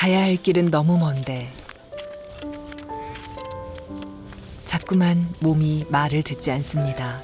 가야 할 길은 너무 먼데 자꾸만 몸이 말을 듣지 않습니다.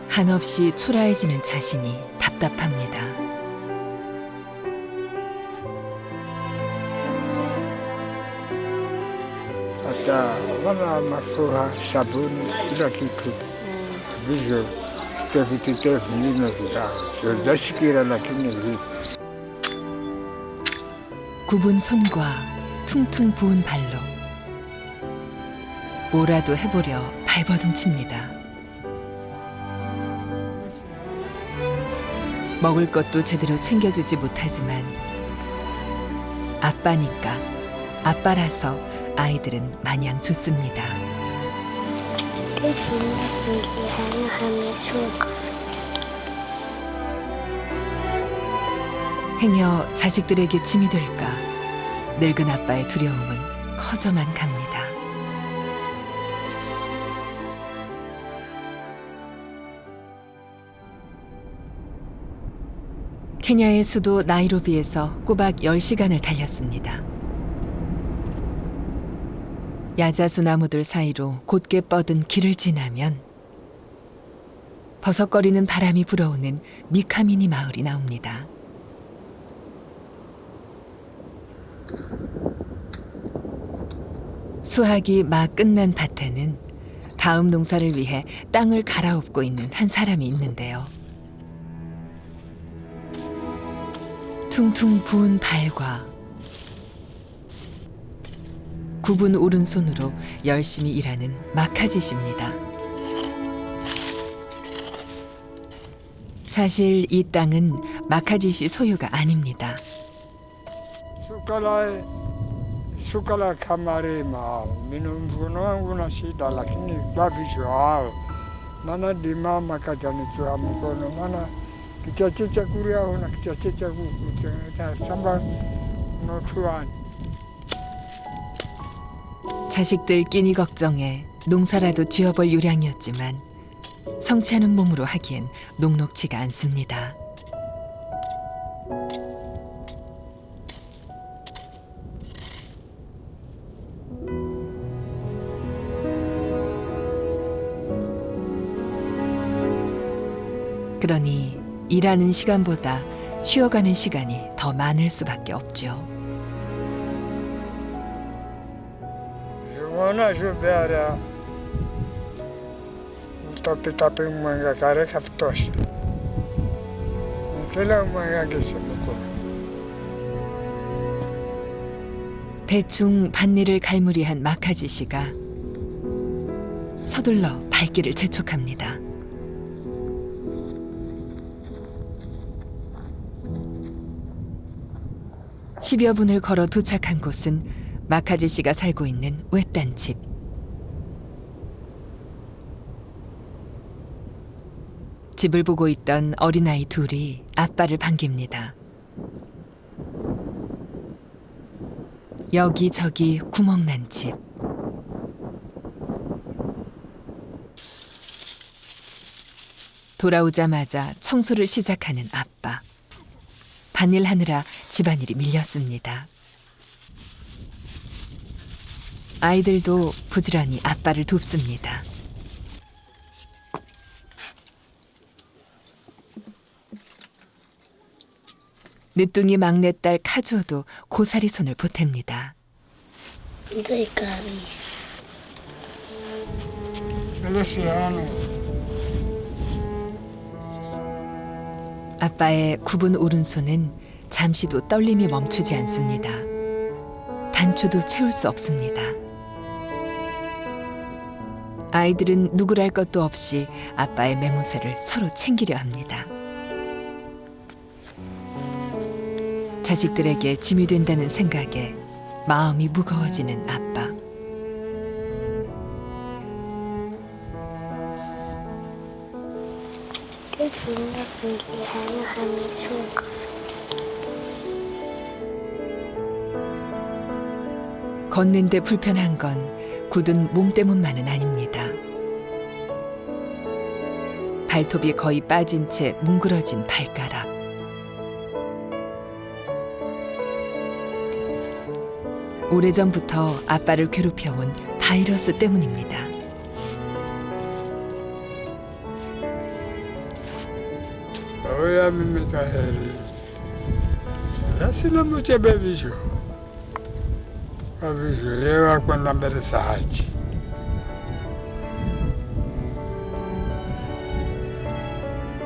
한없이 초라해지는 자신이 답답합니다. Até lá na forra sabune, daqui que vejo teve meninas lá. Eu já se queira lá que nem vi. 굽은 손과 퉁퉁 부은 발로 뭐라도 해보려 발버둥칩니다. 먹을 것도 제대로 챙겨주지 못하지만 아빠니까, 아빠라서 아이들은 마냥 좋습니다. 행여 자식들에게 짐이 될까 늙은 아빠의 두려움은 커져만 갑니다. 케냐의 수도 나이로비에서 꼬박 10시간을 달렸습니다. 야자수 나무들 사이로 곧게 뻗은 길을 지나면 버석거리는 바람이 불어오는 미카미니 마을이 나옵니다. 수확이 막 끝난 밭에는 다음 농사를 위해 땅을 갈아엎고 있는 한 사람이 있는데요. 퉁퉁 부은 발과 굽은 오른손으로 열심히 일하는 마카지 씨입니다. 사실 이 땅은 마카지 씨 소유가 아닙니다. Sukala kamari ma minum bunuanguna sida lakini bavisho mana dima makajani chua mikono mana kichachicha kuria una kichachicha kucha samba no chuan. 자식들 끼니 걱정에 농사라도 지어볼 요량이었지만 성취하는 몸으로 하기엔 녹록지가 않습니다. 그러니 일하는 시간보다 쉬어가는 시간이 더 많을 수밖에 없죠. Ona jubera. Tapi manga kare kaftos. Kela manga gesemko. 대충 밭일을 갈무리한 마카지 씨가 서둘러 발길을 재촉합니다. 십여 분을 걸어 도착한 곳은 마카지 씨가 살고 있는 외딴 집. 집을 보고 있던 어린아이 둘이 아빠를 반깁니다. 여기저기 구멍난 집. 돌아오자마자 청소를 시작하는 아빠. 밭일하느라 집안일이 밀렸습니다. 아이들도 부지런히 아빠를 돕습니다. 늦둥이 막내딸 카주오도 고사리 손을 보탭니다. 아빠의 굽은 오른손은 잠시도 떨림이 멈추지 않습니다. 단초도 채울 수 없습니다. 아이들은 누구랄 것도 없이 아빠의 매무새를 서로 챙기려 합니다. 자식들에게 짐이 된다는 생각에 마음이 무거워지는 아빠. 걷는데 불편한 건 굳은 몸 때문만은 아닙니다. 발톱이 거의 빠진 채 뭉그러진 발가락. 오래전부터 아빠를 괴롭혀온 바이러스 때문입니다. Oya mimi kaheri. Yasina muchebe visho. Avisho yewa kwenda mbele sahaji.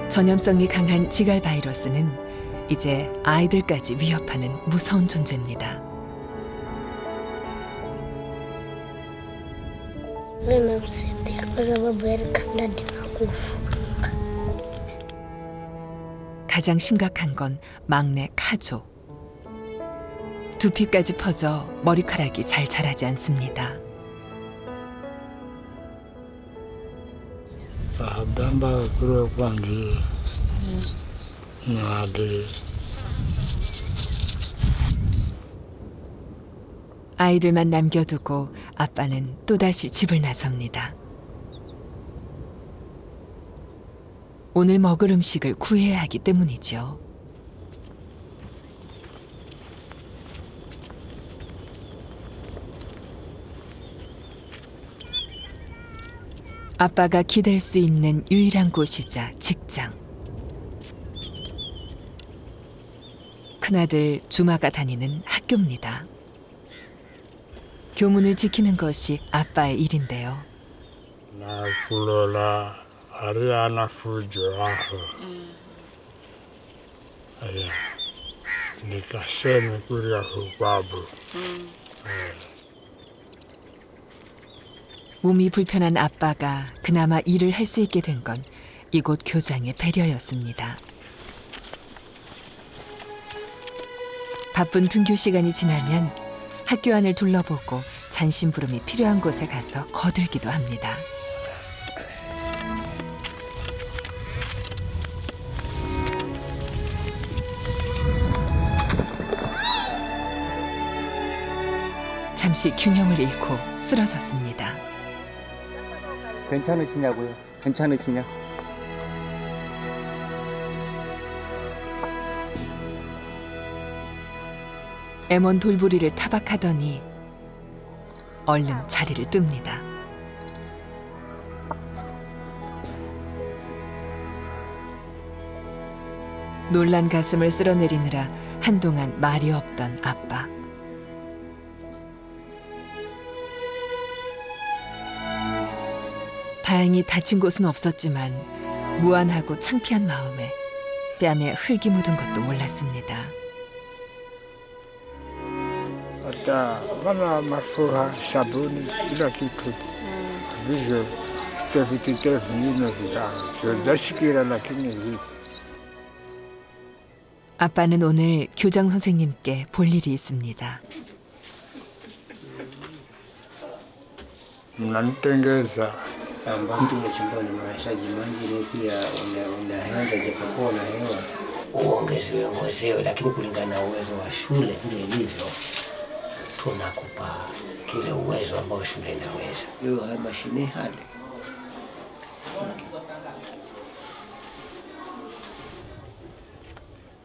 전염성이 강한 지갈 바이러스는 이제 아이들까지 위협하는 무서운 존재입니다. Namsaidia kwa sababu yalikanda makufu. 가장 심각한 건 막내 카조. 두피까지 퍼져 머리카락이 잘 자라지 않습니다. Bamba kuro kwanji. Nade. 아이들만 남겨두고 아빠는 또다시 집을 나섭니다. 오늘 먹을 음식을 구해야 하기 때문이죠. 아빠가 기댈 수 있는 유일한 곳이자 직장. 큰아들 주마가 다니는 학교입니다. 교문을 지키는 것이 아빠의 일인데요. Na kulola ariana fujo aho. Aya. Nikaseme kuria hubabu. 몸이 불편한 아빠가 그나마 일을 할 수 있게 된 건 이곳 교장의 배려였습니다. 바쁜 등교 시간이 지나면 학교 안을 둘러보고 잔심부름이 필요한 곳에 가서 거들기도 합니다. 잠시 균형을 잃고 쓰러졌습니다. 괜찮으시냐고요? 괜찮으시냐? M1 돌부리를 타박하더니 얼른 자리를 뜹니다. 놀란 가슴을 쓸어내리느라 한동안 말이 없던 아빠. 다행히 다친 곳은 없었지만 무안하고 창피한 마음에 뺨에 흙이 묻은 것도 몰랐습니다. Hata mana mafua sabuni kila kitu. Hivyo vitu vingine vitashikira lakini hivi. 아빠는 오늘 교장 선생님께 볼 일이 있습니다. Mnanitengeza. Mtu mchimboni mahitaji mengine pia unaanza japokuwa na hewa uongezewe, lakini kulingana na uwezo wa shule vile ilivyo, tunakupa kile uwezo ambao shule inaweza. Leo haya mashine hali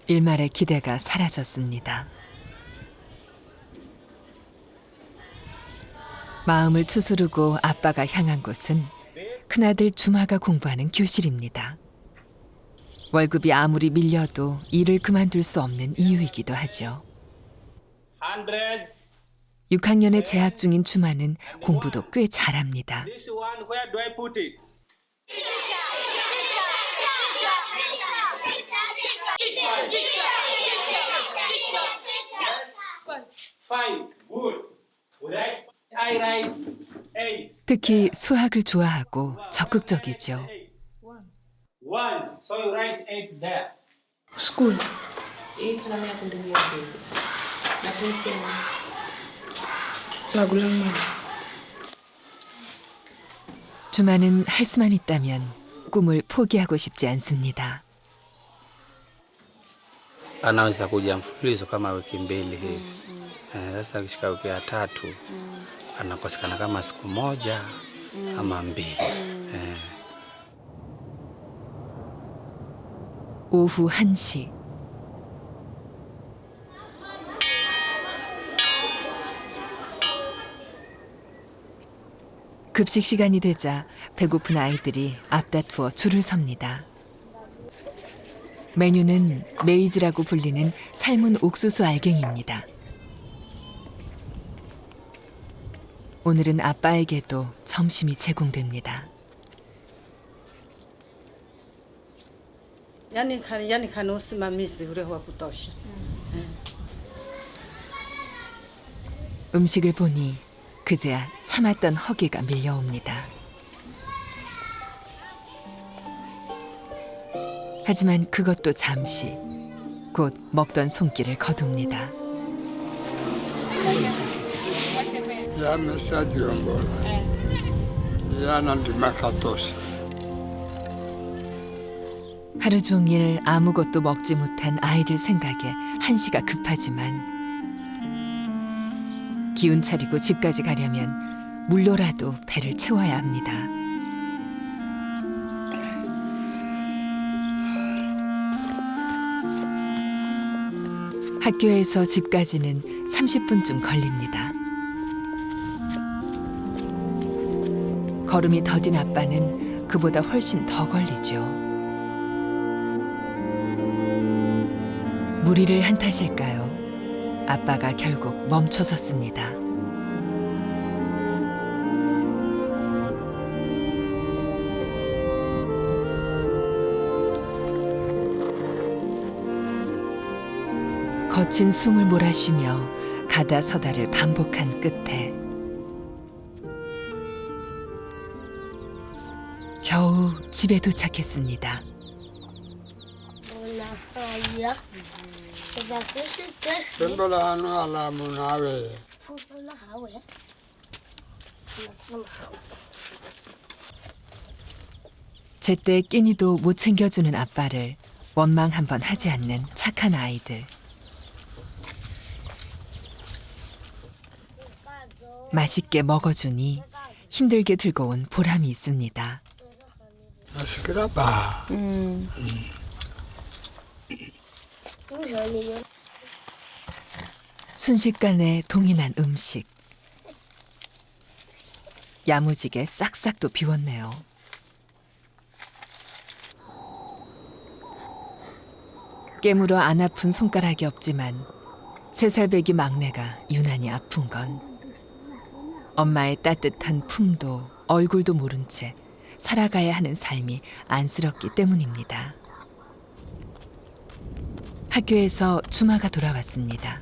일말의 기대가 사라졌습니다. 마음을 추스르고 아빠가 향한 곳은 큰아들 주마가 공부하는 교실입니다. 월급이 아무리 밀려도 일을 그만둘 수 없는 이유이기도 하죠. 6학년에 재학 중인 주마는 공부도 꽤 잘합니다. This one, where do I put it? Fine, good. I write 8. 특히 수학을 좋아하고 적극적이죠. 1. So you write 8 there. School. Kami akong dumi napunsin. Bago lang man. 주마는 할 수만 있다면 꿈을 포기하고 싶지 않습니다. Anaweza kuja mfululizo kama wiki mbili hivi. Sasa akishika wiki ya tatu anakosekana kama siku moja ama mbili. 오후 1시. 급식 시간이 되자 배고픈 아이들이 앞다투어 줄을 섭니다. 메뉴는 메이즈라고 불리는 삶은 옥수수 알갱이입니다. 오늘은 아빠에게도 점심이 제공됩니다. 음식을 보니 그제야 참았던 허기가 밀려옵니다. 하지만 그것도 잠시, 곧 먹던 손길을 거둡니다. Ya messaggi un buono. Ya non di macatosi. 하루 종일 아무것도 먹지 못한 아이들 생각에 한시가 급하지만 기운 차리고 집까지 가려면 물로라도 배를 채워야 합니다. 학교에서 집까지는 30분쯤 걸립니다. 걸음이 더딘 아빠는 그보다 훨씬 더 걸리죠. 무리를 한 탓일까요? 아빠가 결국 멈춰섰습니다. 거친 숨을 몰아쉬며 가다 서다를 반복한 끝에 겨우 집에 도착했습니다. Sembrano alla Monave. 제때 끼니도 못 챙겨주는 아빠를 원망 한번 하지 않는 착한 아이들. 맛있게 먹어주니 힘들게 들고 온 보람이 있습니다. Mascheraba. 순식간에 동인한 음식. 야무지게 싹싹도 비웠네요. 깨물어 안 아픈 손가락이 없지만 3살배기 막내가 유난히 아픈 건 엄마의 따뜻한 품도 얼굴도 모른 채 살아가야 하는 삶이 안쓰럽기 때문입니다. 학교에서 주마가 돌아왔습니다.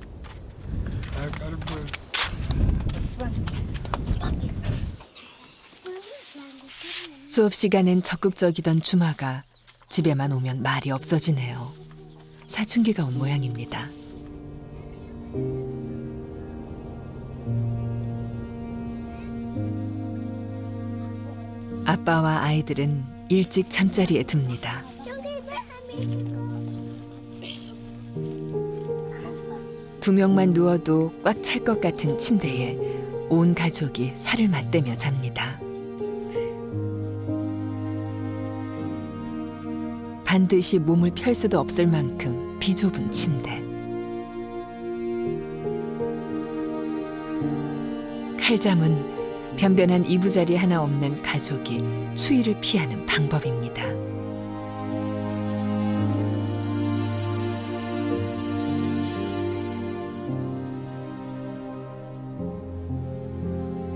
수업 시간엔 적극적이던 주마가 집에만 오면 말이 없어지네요. 사춘기가 온 모양입니다. 아빠와 아이들은 일찍 잠자리에 듭니다. 두 명만 누워도 꽉 찰 것 같은 침대에 온 가족이 살을 맞대며 잡니다. 반드시 몸을 펼 수도 없을 만큼 비좁은 침대. 칼잠은 변변한 이부자리 하나 없는 가족이 추위를 피하는 방법입니다.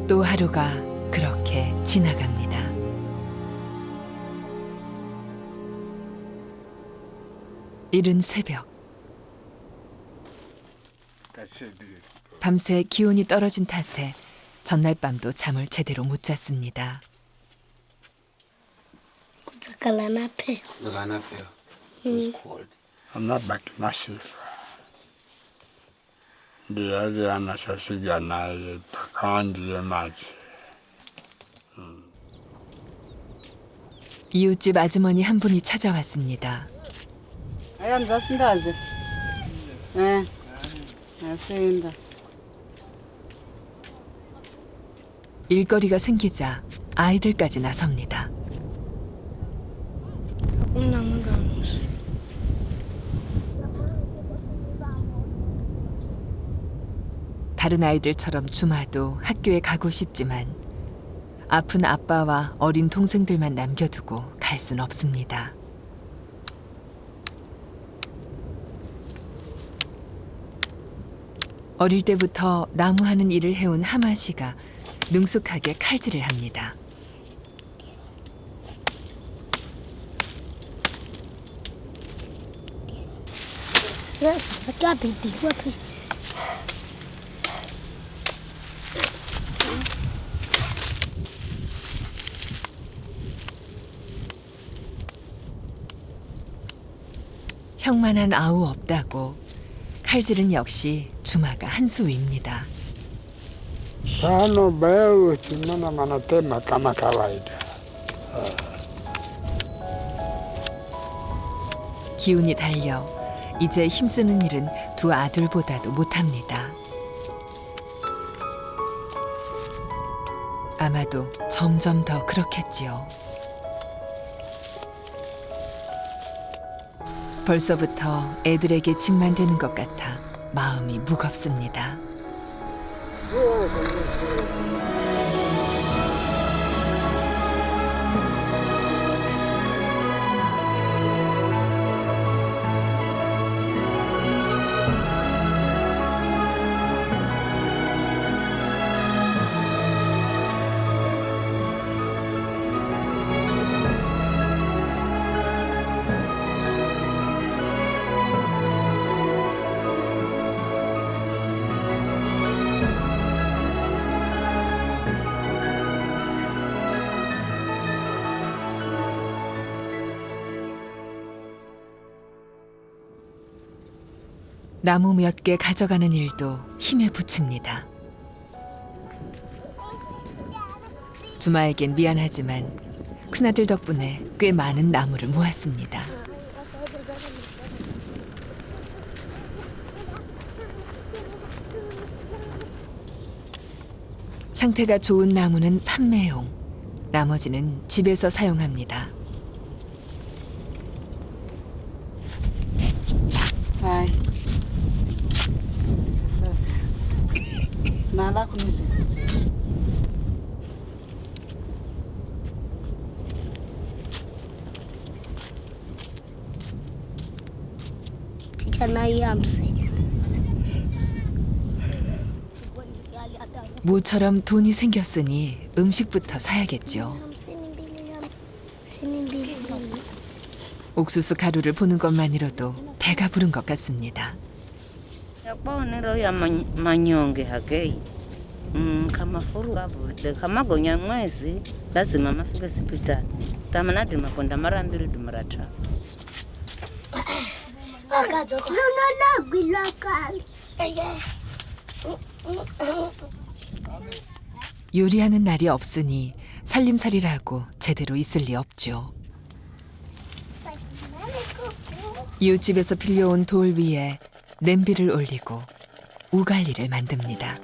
또 하루가 그렇게 지나갑니다. 이른 새벽. 밤새 기온이 떨어진 탓에 전날 밤도 잠을 제대로 못 잤습니다. I'm not back massive. Di ana sasiga na kanji maji. 이웃집 아주머니 한 분이 찾아왔습니다. 일거리가 생기자 아이들까지 나섭니다. 다른 아이들처럼 주마도 학교에 가고 싶지만 아픈 아빠와 어린 동생들만 남겨두고 갈 순 없습니다. 어릴 때부터 나무하는 일을 해온 하마 씨가 능숙하게 칼질을 합니다. 형만한 아우 없다고 칼질은 역시 주마가 한 수 위입니다. Sana beo simana manatema kama kawaida. 기운이 달려 이제 힘쓰는 일은 두 아들보다도 못합니다. 아마도 점점 더 그렇겠지요. 벌써부터 애들에게 짐만 되는 것 같아 마음이 무겁습니다. 나무 몇 개 가져가는 일도 힘에 부칩니다. 주마에겐 미안하지만 큰아들 덕분에 꽤 많은 나무를 모았습니다. 상태가 좋은 나무는 판매용, 나머지는 집에서 사용합니다. Kijana hii 50. 모처럼 돈이 생겼으니 음식부터 사야겠죠. 52. 옥수수 가루를 보는 것만으로도 배가 부른 것 같습니다. manyonge hakei kama furu kabule kama gonya mwezi lazima mafike hospitali tamanadi makonda mara 2 mara 3. 요리하는 날이 없으니 살림살이라고 제대로 있을 리 없죠. 이웃집에서 빌려온 돌 위에 냄비를 올리고 우갈리를 만듭니다.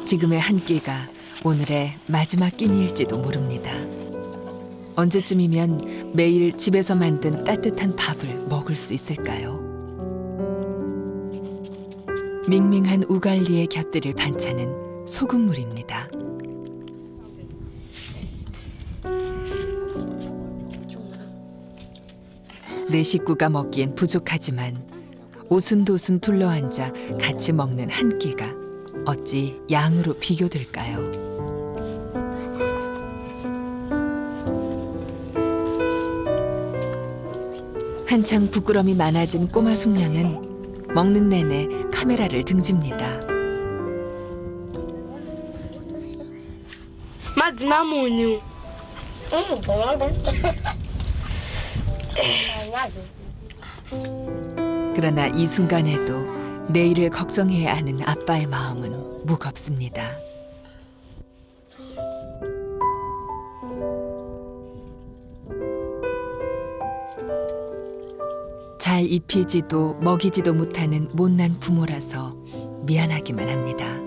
지금의 한 끼가 오늘의 마지막 끼니일지도 모릅니다. 언제쯤이면 매일 집에서 만든 따뜻한 밥을 먹을 수 있을까요? 밍밍한 우갈리의 곁들일 반찬은 소금물입니다. 내 식구가 먹기엔 부족하지만 오순도순 둘러앉아 같이 먹는 한 끼가 어찌 양으로 비교될까요? 한창 부끄럼이 많아진 꼬마 숙녀는 먹는 내내 카메라를 등집니다. 마지나무뉴. 그러나 이 순간에도 내일을 걱정해야 하는 아빠의 마음은 무겁습니다. 잘 입히지도 먹이지도 못하는 못난 부모라서 미안하기만 합니다.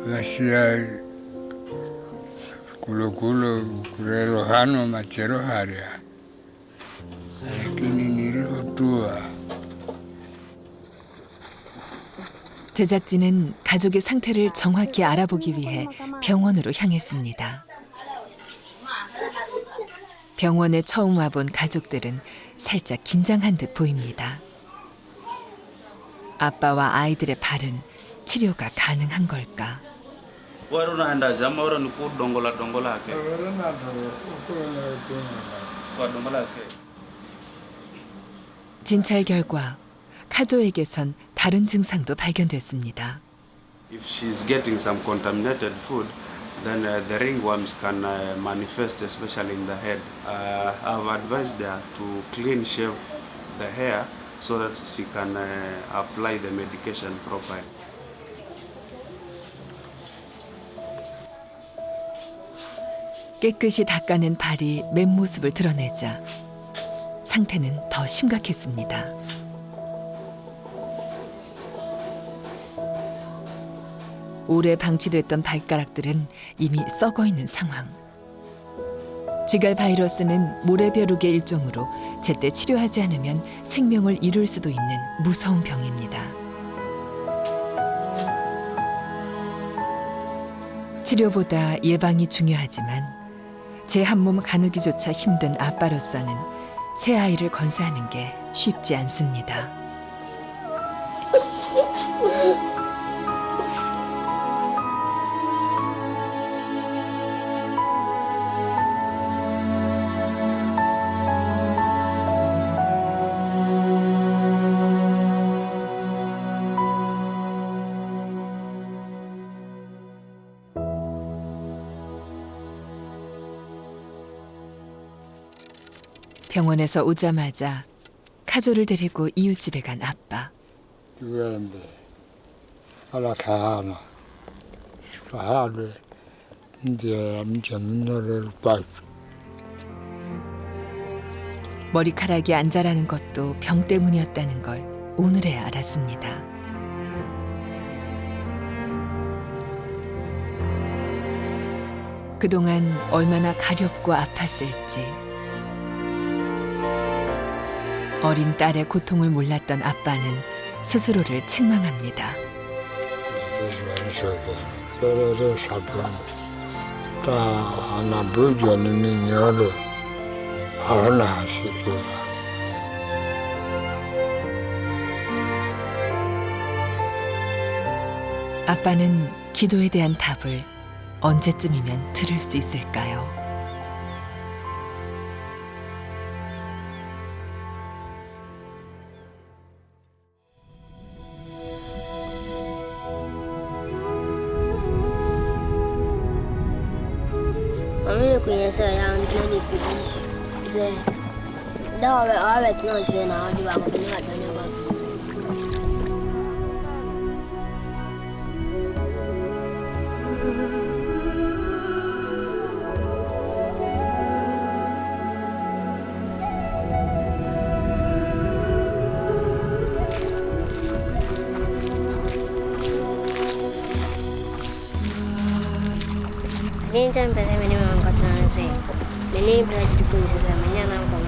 Hasia kulo kurerohano machero haria. Lakini nilihotua. 제작진은 가족의 상태를 정확히 알아보기 위해 병원으로 향했습니다. 병원에 처음 와본 가족들은 살짝 긴장한 듯 보입니다. 아빠와 아이들의 발은 치료가 가능한 걸까? 진찰 결과 카조에게선 다른 증상도 발견됐습니다. If she's getting some contaminated food, then the ringworms can manifest, especially in the head. I've advised her to clean shave the hair so that she can apply the medication properly. 깨끗이 닦아낸 발이 맨모습을 드러내자 상태는 더 심각했습니다. 오래 방치됐던 발가락들은 이미 썩어 있는 상황. 지갈 바이러스는 모래벼룩의 일종으로 제때 치료하지 않으면 생명을 잃을 수도 있는 무서운 병입니다. 치료보다 예방이 중요하지만 제 한 몸 가누기조차 힘든 아빠로서는 새 아이를 건사하는 게 쉽지 않습니다. 병원에서 오자마자 카조를 데리고 이웃집에 간 아빠. Duende. Alla kahana. Kahane. India amjamin을 봐. 머리카락이 안 자라는 것도 병 때문이었다는 걸 오늘에 알았습니다. 그동안 얼마나 가렵고 아팠을지. 어린 딸의 고통을 몰랐던 아빠는 스스로를 책망합니다. 아빠는 기도에 대한 답을 언제쯤이면 들을 수 있을까요? Mimi kwenye saa ya ndani ze dawa awe tunaze na wadi wa kutumia ndani wa Ni jambe mimi mwangu tunaze. Mimi bila kujifunza mimi na kwa